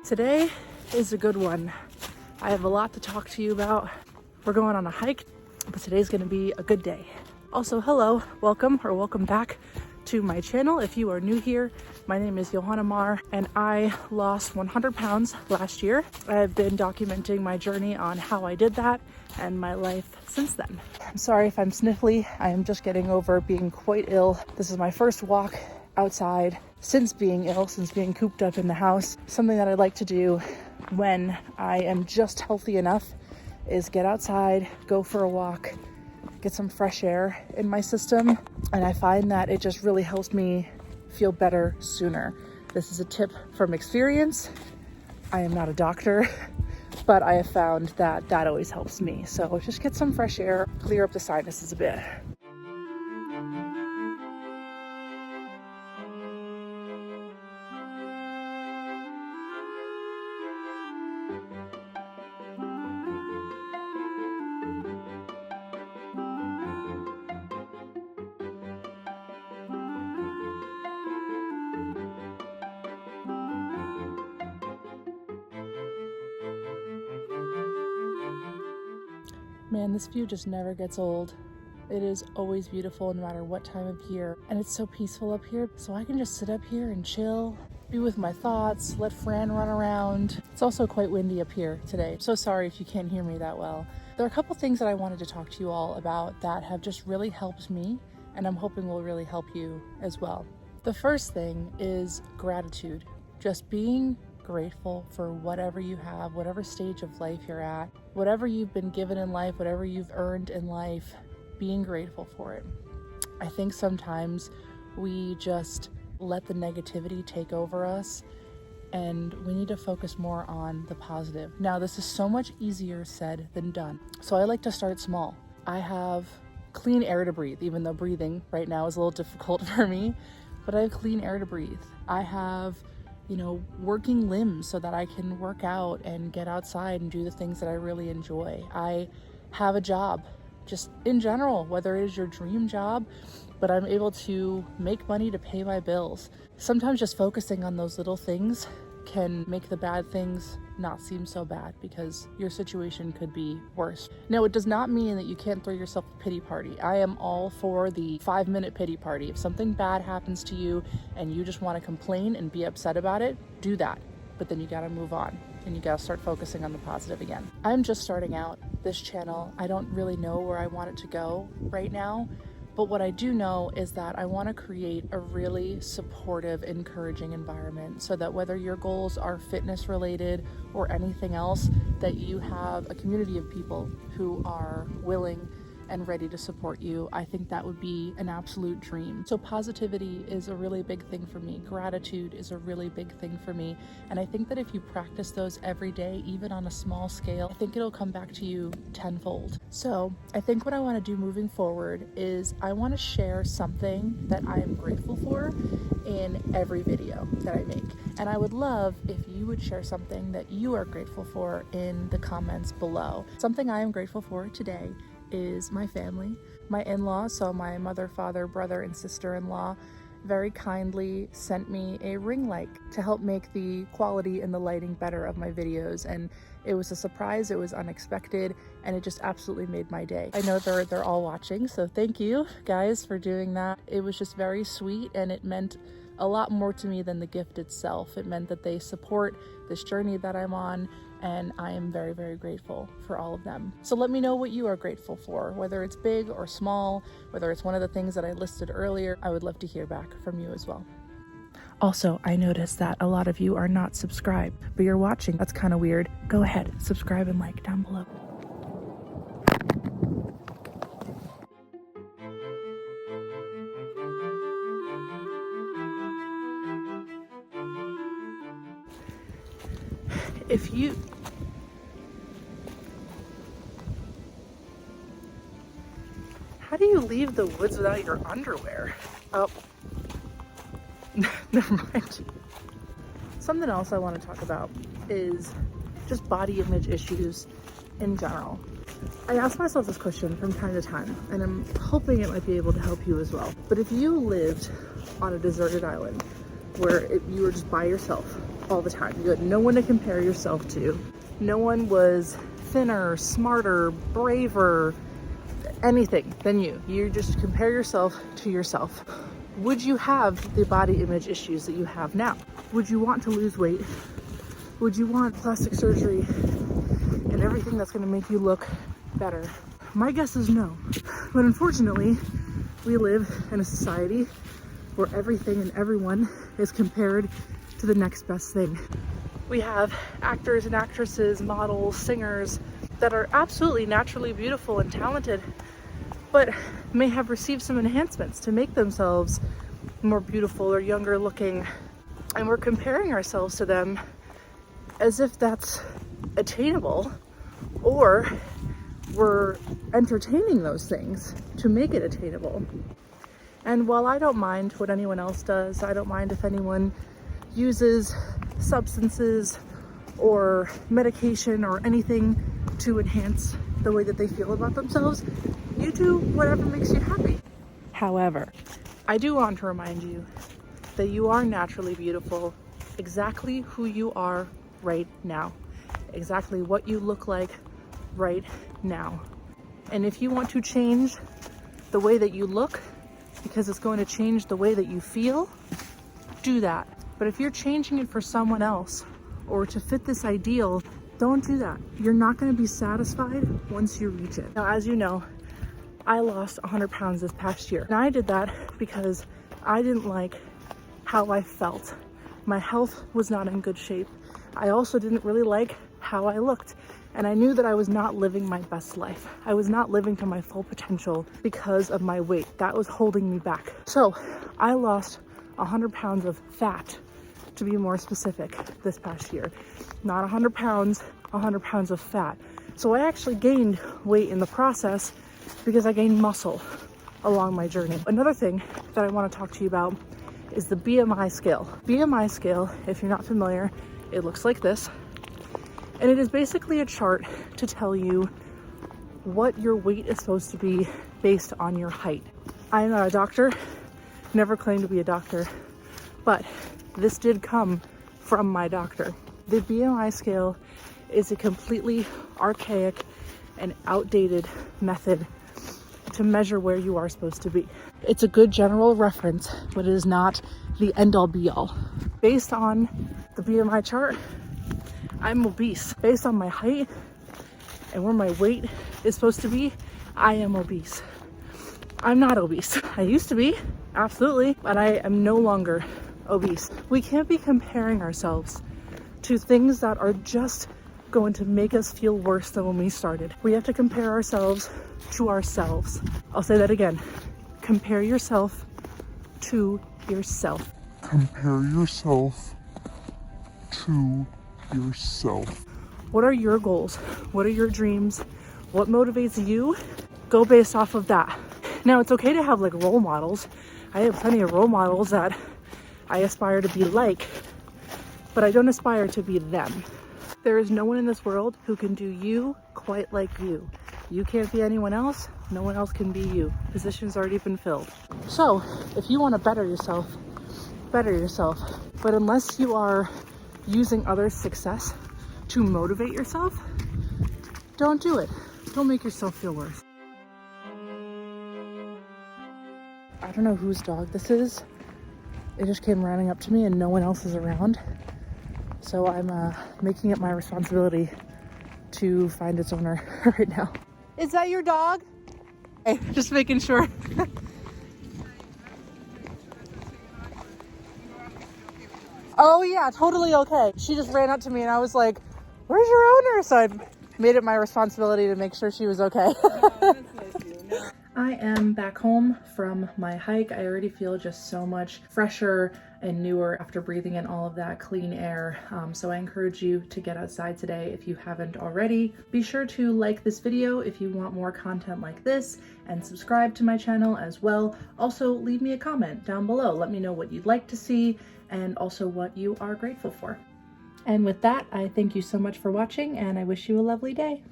Today is a good one. I have a lot to talk to you about. We're going on a hike, but today's gonna be a good day. Also, hello, welcome back to my channel. If you are new here, my name is Johanna Mar and I lost 100 pounds last year. I have been documenting my journey on how I did that and my life since then. I'm sorry if I'm sniffly. I am just getting over being quite ill. This is my first walk outside since being ill, since being cooped up in the house. Something that I like to do when I am just healthy enough is get outside, go for a walk, get some fresh air in my system. And I find that it just really helps me feel better sooner. This is a tip from experience. I am not a doctor, but I have found that that always helps me. So just get some fresh air, clear up the sinuses a bit. Man, this view just never gets old. It is always beautiful no matter what time of year. And it's so peaceful up here. So I can just sit up here and chill, be with my thoughts, let Fran run around. It's also quite windy up here today. So sorry if you can't hear me that well. There are a couple things that I wanted to talk to you all about that have just really helped me, and I'm hoping will really help you as well. The first thing is gratitude. Just being grateful for whatever you have, whatever stage of life you're at, whatever you've been given in life, whatever you've earned in life, being grateful for it. I think sometimes we just let the negativity take over us, and we need to focus more on the positive. Now, this is so much easier said than done. So I like to start small. I have clean air to breathe, even though breathing right now is a little difficult for me, but I have clean air to breathe. I have working limbs so that I can work out and get outside and do the things that I really enjoy. I have a job, just in general, whether it is your dream job, but I'm able to make money to pay my bills. Sometimes just focusing on those little things can make the bad things not seem so bad, because your situation could be worse. Now, it does not mean that you can't throw yourself a pity party. I am all for the 5-minute pity party. If something bad happens to you and you just want to complain and be upset about it, do that. But then you got to move on and you got to start focusing on the positive again. I'm just starting out this channel. I don't really know where I want it to go right now. But what I do know is that I want to create a really supportive, encouraging environment so that whether your goals are fitness related or anything else, that you have a community of people who are willing and ready to support you. I think that would be an absolute dream. So positivity is a really big thing for me. Gratitude is a really big thing for me. And I think that if you practice those every day, even on a small scale, I think it'll come back to you tenfold. So I think what I want to do moving forward is I want to share something that I am grateful for in every video that I make. And I would love if you would share something that you are grateful for in the comments below. Something I am grateful for today is my family. My in-laws, so my mother, father, brother, and sister-in-law, very kindly sent me a ring light to help make the quality and the lighting better of my videos. And it was a surprise, it was unexpected, and it just absolutely made my day. I know they're all watching, so thank you guys for doing that. It was just very sweet, and it meant a lot more to me than the gift itself. It meant that they support this journey that I'm on, and I am very, very grateful for all of them. So let me know what you are grateful for, whether it's big or small, whether it's one of the things that I listed earlier. I would love to hear back from you as well. Also, I noticed that a lot of you are not subscribed, but you're watching. That's kind of weird. Go ahead, subscribe and like down below. How do you leave the woods without your underwear? Oh, never mind. Something else I want to talk about is just body image issues in general. I ask myself this question from time to time, and I'm hoping it might be able to help you as well. But if you lived on a deserted island where you were just by yourself all the time. You had no one to compare yourself to. No one was thinner, smarter, braver, anything than you. You just compare yourself to yourself. Would you have the body image issues that you have now? Would you want to lose weight? Would you want plastic surgery and everything that's going to make you look better? My guess is no. But unfortunately, we live in a society where everything and everyone is compared to the next best thing. We have actors and actresses, models, singers that are absolutely naturally beautiful and talented, but may have received some enhancements to make themselves more beautiful or younger looking. And we're comparing ourselves to them as if that's attainable, or we're entertaining those things to make it attainable. And while I don't mind what anyone else does, I don't mind if anyone uses substances or medication or anything to enhance the way that they feel about themselves, you do whatever makes you happy. However, I do want to remind you that you are naturally beautiful, exactly who you are right now, exactly what you look like right now. And if you want to change the way that you look, because it's going to change the way that you feel, do that. But if you're changing it for someone else or to fit this ideal, don't do that. You're not going to be satisfied once you reach it. Now, as you know, I lost 100 pounds this past year. And I did that because I didn't like how I felt. My health was not in good shape. I also didn't really like how I looked. And I knew that I was not living my best life. I was not living to my full potential because of my weight. That was holding me back. So I lost 100 pounds of fat, to be more specific, this past year. Not 100 pounds, 100 pounds of fat. So I actually gained weight in the process because I gained muscle along my journey. Another thing that I want to talk to you about is the BMI scale. BMI scale, if you're not familiar, it looks like this. And it is basically a chart to tell you what your weight is supposed to be based on your height. I'm not a doctor, never claimed to be a doctor, but this did come from my doctor. The BMI scale is a completely archaic and outdated method to measure where you are supposed to be. It's a good general reference, but it is not the end-all be-all. Based on the BMI chart, I'm obese. Based on my height and where my weight is supposed to be, I am obese. I'm not obese. I used to be, absolutely, but I am no longer obese. We can't be comparing ourselves to things that are just going to make us feel worse than when we started. We have to compare ourselves to ourselves. I'll say that again. Compare yourself to yourself. Compare yourself to yourself. What are your goals? What are your dreams? What motivates you? Go based off of that. Now, it's okay to have like role models. I have plenty of role models that I aspire to be like, but I don't aspire to be them. There is no one in this world who can do you quite like you. You can't be anyone else. No one else can be you. Position's already been filled. So if you want to better yourself. But unless you are using others' success to motivate yourself, don't do it. Don't make yourself feel worse. I don't know whose dog this is. It just came running up to me and no one else is around. So I'm making it my responsibility to find its owner right now. Is that your dog? Hey, just making sure. Oh yeah, totally okay. She just ran up to me and I was like, where's your owner? So I made it my responsibility to make sure she was okay. I am back home from my hike. I already feel just so much fresher and newer after breathing in all of that clean air. So I encourage you to get outside today if you haven't already. Be sure to like this video if you want more content like this and subscribe to my channel as well. Also, leave me a comment down below. Let me know what you'd like to see and also what you are grateful for. And with that, I thank you so much for watching and I wish you a lovely day.